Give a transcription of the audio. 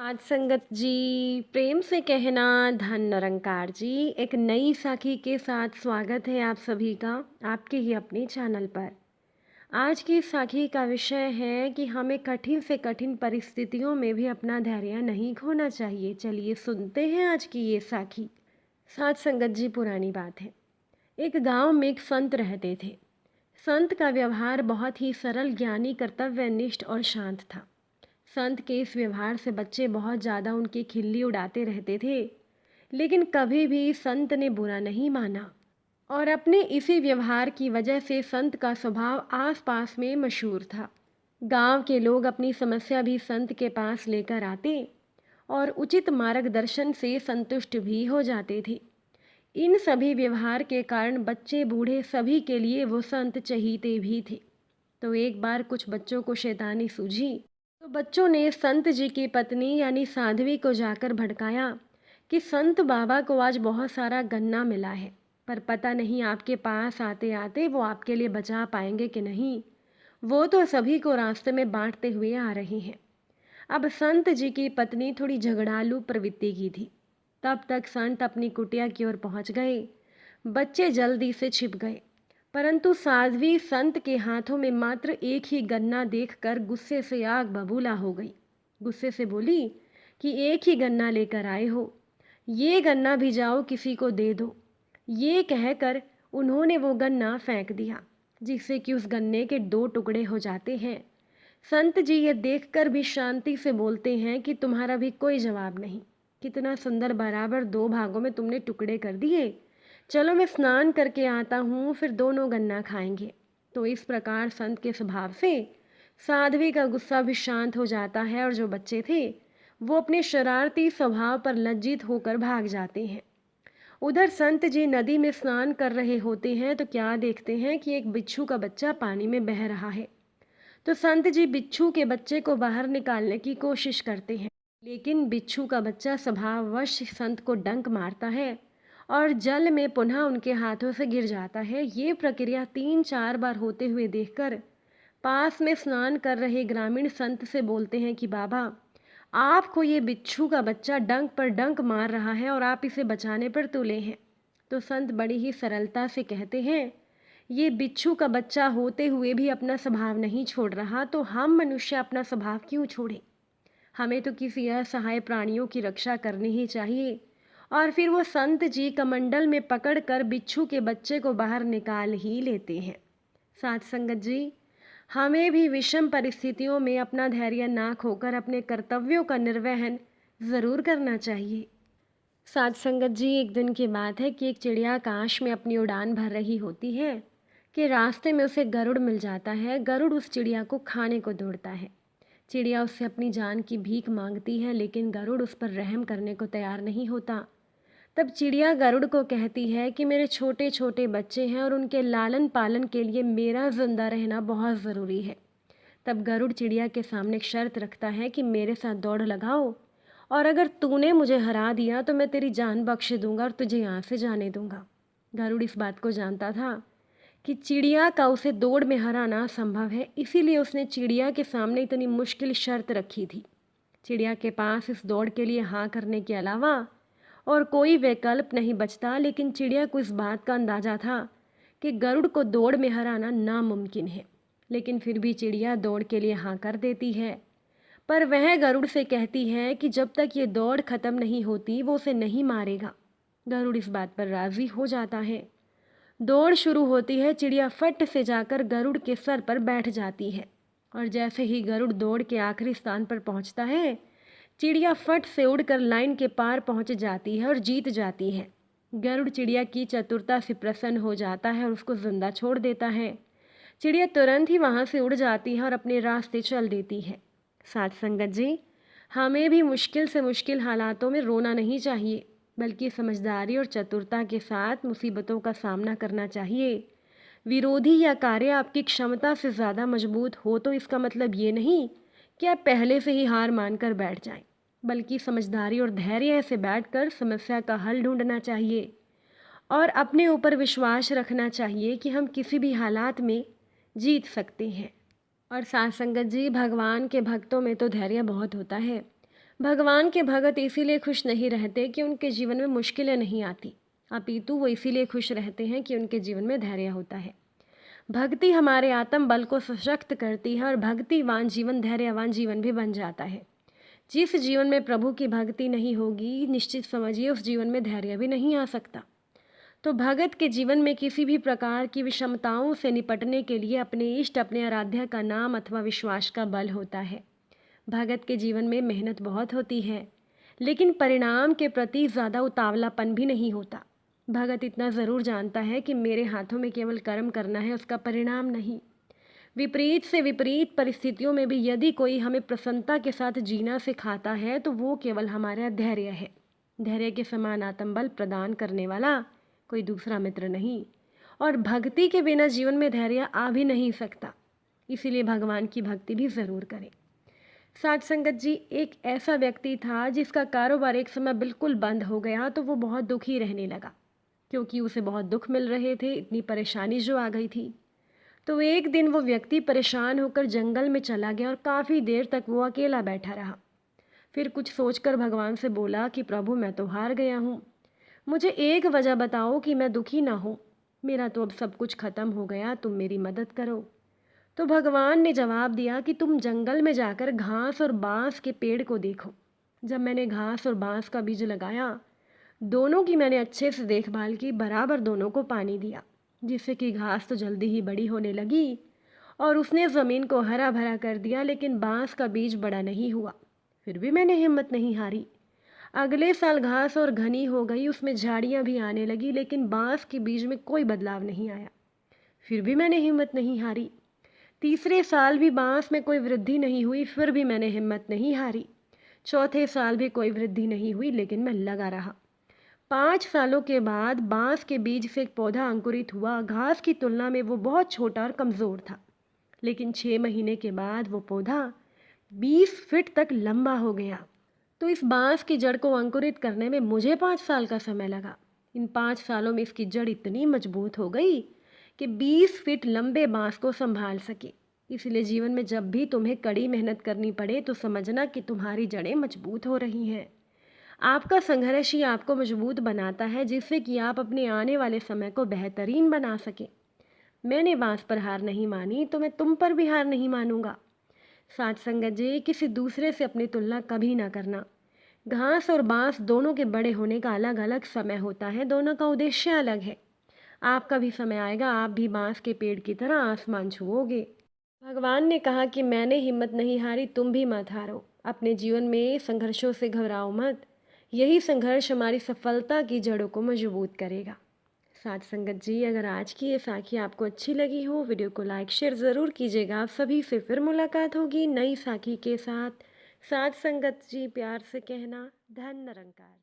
आज संगत जी, प्रेम से कहना धन निरंकार जी। एक नई साखी के साथ स्वागत है आप सभी का आपके ही अपने चैनल पर। आज की साखी का विषय है कि हमें कठिन से कठिन परिस्थितियों में भी अपना धैर्य नहीं खोना चाहिए। चलिए सुनते हैं आज की ये साखी। साथ संगत जी, पुरानी बात है। एक गांव में एक संत रहते थे। संत का व्यवहार बहुत ही सरल, ज्ञानी, कर्तव्यनिष्ठ और शांत था। संत के इस व्यवहार से बच्चे बहुत ज़्यादा उनकी खिल्ली उड़ाते रहते थे, लेकिन कभी भी संत ने बुरा नहीं माना। और अपने इसी व्यवहार की वजह से संत का स्वभाव आसपास में मशहूर था। गांव के लोग अपनी समस्या भी संत के पास लेकर आते और उचित मार्गदर्शन से संतुष्ट भी हो जाते थे। इन सभी व्यवहार के कारण बच्चे बूढ़े सभी के लिए वो संत चहीते भी थे। तो एक बार कुछ बच्चों को शैतानी सूझी, तो बच्चों ने संत जी की पत्नी यानी साध्वी को जाकर भड़काया कि संत बाबा को आज बहुत सारा गन्ना मिला है, पर पता नहीं आपके पास आते आते वो आपके लिए बचा पाएंगे कि नहीं। वो तो सभी को रास्ते में बांटते हुए आ रहे हैं। अब संत जी की पत्नी थोड़ी झगड़ालू प्रवृत्ति की थी। तब तक संत अपनी कुटिया की ओर पहुंच गए। बच्चे जल्दी से छिप गए, परंतु साध्वी संत के हाथों में मात्र एक ही गन्ना देखकर गुस्से से आग बबूला हो गई। गुस्से से बोली कि एक ही गन्ना लेकर आए हो, ये गन्ना भी जाओ किसी को दे दो। ये कहकर उन्होंने वो गन्ना फेंक दिया, जिससे कि उस गन्ने के दो टुकड़े हो जाते हैं। संत जी ये देखकर भी शांति से बोलते हैं कि तुम्हारा भी कोई जवाब नहीं। कितना सुंदर, बराबर दो भागों में तुमने टुकड़े कर दिए। चलो मैं स्नान करके आता हूँ, फिर दोनों गन्ना खाएंगे। तो इस प्रकार संत के स्वभाव से साध्वी का गुस्सा भी शांत हो जाता है और जो बच्चे थे वो अपने शरारती स्वभाव पर लज्जित होकर भाग जाते हैं। उधर संत जी नदी में स्नान कर रहे होते हैं तो क्या देखते हैं कि एक बिच्छू का बच्चा पानी में बह रहा है। तो संत जी बिच्छू के बच्चे को बाहर निकालने की कोशिश करते हैं, लेकिन बिच्छू का बच्चा स्वभाववश संत को डंक मारता है और जल में पुनः उनके हाथों से गिर जाता है। ये प्रक्रिया 3-4 बार होते हुए देखकर पास में स्नान कर रहे ग्रामीण संत से बोलते हैं कि बाबा, आपको ये बिच्छू का बच्चा डंक पर डंक मार रहा है और आप इसे बचाने पर तुले हैं। तो संत बड़ी ही सरलता से कहते हैं, ये बिच्छू का बच्चा होते हुए भी अपना स्वभाव नहीं छोड़ रहा, तो हम मनुष्य अपना स्वभाव क्यों छोड़ें। हमें तो किसी असहाय प्राणियों की रक्षा करनी ही चाहिए। और फिर वो संत जी कमंडल में पकड़कर बिच्छू के बच्चे को बाहर निकाल ही लेते हैं। साथ संगत जी, हमें भी विषम परिस्थितियों में अपना धैर्य ना खोकर अपने कर्तव्यों का निर्वहन ज़रूर करना चाहिए। साथ संगत जी, एक दिन की बात है कि एक चिड़िया आकाश में अपनी उड़ान भर रही होती है कि रास्ते में उसे गरुड़ मिल जाता है। गरुड़ उस चिड़िया को खाने को दौड़ता है। चिड़िया उससे अपनी जान की भीख मांगती है, लेकिन गरुड़ उस पर रहम करने को तैयार नहीं होता। तब चिड़िया गरुड़ को कहती है कि मेरे छोटे छोटे बच्चे हैं और उनके लालन पालन के लिए मेरा जिंदा रहना बहुत ज़रूरी है। तब गरुड़ चिड़िया के सामने एक शर्त रखता है कि मेरे साथ दौड़ लगाओ, और अगर तूने मुझे हरा दिया तो मैं तेरी जान बख्श दूंगा और तुझे यहाँ से जाने दूंगा। गरुड़ इस बात को जानता था कि चिड़िया का उसे दौड़ में हराना असंभव है, इसीलिए उसने चिड़िया के सामने इतनी मुश्किल शर्त रखी थी। चिड़िया के पास इस दौड़ के लिए हाँ करने के अलावा और कोई विकल्प नहीं बचता, लेकिन चिड़िया को इस बात का अंदाज़ा था कि गरुड़ को दौड़ में हराना नामुमकिन है। लेकिन फिर भी चिड़िया दौड़ के लिए हाँ कर देती है, पर वह गरुड़ से कहती है कि जब तक ये दौड़ ख़त्म नहीं होती वो उसे नहीं मारेगा। गरुड़ इस बात पर राज़ी हो जाता है। दौड़ शुरू होती है। चिड़िया फट से जाकर गरुड़ के सर पर बैठ जाती है, और जैसे ही गरुड़ दौड़ के आखिरी स्थान पर पहुंचता है, चिड़िया फट से उड़कर लाइन के पार पहुंच जाती है और जीत जाती है। गरुड़ चिड़िया की चतुरता से प्रसन्न हो जाता है और उसको जिंदा छोड़ देता है। चिड़िया तुरंत ही वहां से उड़ जाती है और अपने रास्ते चल देती है। साथ संगत जी, हमें भी मुश्किल से मुश्किल हालातों में रोना नहीं चाहिए, बल्कि समझदारी और चतुरता के साथ मुसीबतों का सामना करना चाहिए। विरोधी या कार्य आपकी क्षमता से ज़्यादा मजबूत हो तो इसका मतलब ये नहीं कि आप पहले से ही हार मानकर बैठ जाएं, बल्कि समझदारी और धैर्य से बैठकर समस्या का हल ढूंढना चाहिए और अपने ऊपर विश्वास रखना चाहिए कि हम किसी भी हालात में जीत सकते हैं। और साथ संगत जी, भगवान के भक्तों में तो धैर्य बहुत होता है। भगवान के भगत इसीलिए खुश नहीं रहते कि उनके जीवन में मुश्किलें नहीं आती, अपितु वो इसीलिए खुश रहते हैं कि उनके जीवन में धैर्य होता है। भक्ति हमारे आत्म बल को सशक्त करती है और भक्तिवान जीवन धैर्यवान जीवन भी बन जाता है। जिस जीवन में प्रभु की भक्ति नहीं होगी, निश्चित समझिए उस जीवन में धैर्य भी नहीं आ सकता। तो भगत के जीवन में किसी भी प्रकार की विषमताओं से निपटने के लिए अपने इष्ट, अपने आराध्य का नाम अथवा विश्वास का बल होता है। भगत के जीवन में मेहनत बहुत होती है, लेकिन परिणाम के प्रति ज़्यादा उतावलापन भी नहीं होता। भगत इतना ज़रूर जानता है कि मेरे हाथों में केवल कर्म करना है, उसका परिणाम नहीं। विपरीत से विपरीत परिस्थितियों में भी यदि कोई हमें प्रसन्नता के साथ जीना सिखाता है तो वो केवल हमारा धैर्य है। धैर्य के समान आत्मबल प्रदान करने वाला कोई दूसरा मित्र नहीं, और भक्ति के बिना जीवन में धैर्य आ भी नहीं सकता। इसीलिए भगवान की भक्ति भी ज़रूर करें। साध संगत जी, एक ऐसा व्यक्ति था जिसका कारोबार एक समय बिल्कुल बंद हो गया तो वो बहुत दुखी रहने लगा, क्योंकि उसे बहुत दुख मिल रहे थे, इतनी परेशानी जो आ गई थी। तो एक दिन वो व्यक्ति परेशान होकर जंगल में चला गया और काफ़ी देर तक वो अकेला बैठा रहा। फिर कुछ सोचकर भगवान से बोला कि प्रभु, मैं तो हार गया हूँ, मुझे एक वजह बताओ कि मैं दुखी ना हूँ। मेरा तो अब सब कुछ ख़त्म हो गया, तुम मेरी मदद करो। तो भगवान ने जवाब दिया कि तुम जंगल में जाकर घास और बाँस के पेड़ को देखो। जब मैंने घास और बाँस का बीज लगाया, दोनों की मैंने अच्छे से देखभाल की, बराबर दोनों को पानी दिया, जिससे कि घास तो जल्दी ही बड़ी होने लगी और उसने ज़मीन को हरा भरा कर दिया, लेकिन बाँस का बीज बड़ा नहीं हुआ। फिर भी मैंने हिम्मत नहीं हारी। अगले साल घास और घनी हो गई, उसमें झाड़ियाँ भी आने लगी, लेकिन बाँस के बीज में कोई बदलाव नहीं आया। फिर भी मैंने हिम्मत नहीं हारी। तीसरे साल भी बाँस में कोई वृद्धि नहीं हुई, फिर भी मैंने हिम्मत नहीं हारी। चौथे साल भी कोई वृद्धि नहीं हुई, लेकिन मैं लगा रहा। 5 सालों के बाद बाँस के बीज से एक पौधा अंकुरित हुआ। घास की तुलना में वो बहुत छोटा और कमज़ोर था, लेकिन 6 महीने के बाद वो पौधा 20 फीट तक लंबा हो गया। तो इस बाँस की जड़ को अंकुरित करने में मुझे 5 साल का समय लगा। इन 5 सालों में इसकी जड़ इतनी मजबूत हो गई कि 20 फीट लंबे बाँस को संभाल सके। इसलिए जीवन में जब भी तुम्हें कड़ी मेहनत करनी पड़े तो समझना कि तुम्हारी जड़ें मजबूत हो रही हैं। आपका संघर्ष ही आपको मजबूत बनाता है, जिससे कि आप अपने आने वाले समय को बेहतरीन बना सकें। मैंने बाँस पर हार नहीं मानी तो मैं तुम पर भी हार नहीं मानूंगा। साथ संगत जी, किसी दूसरे से अपनी तुलना कभी ना करना। घास और बाँस दोनों के बड़े होने का अलग अलग समय होता है, दोनों का उद्देश्य अलग है। आपका भी समय आएगा, आप भी बाँस के पेड़ की तरह आसमान छुओगे। भगवान ने कहा कि मैंने हिम्मत नहीं हारी, तुम भी मत हारो। अपने जीवन में संघर्षों से घबराओ मत। यही संघर्ष हमारी सफलता की जड़ों को मजबूत करेगा। साथ संगत जी, अगर आज की ये साखी आपको अच्छी लगी हो, वीडियो को लाइक शेयर ज़रूर कीजिएगा। आप सभी से फिर मुलाकात होगी नई साखी के साथ। साथ संगत जी, प्यार से कहना, धन निरंकार।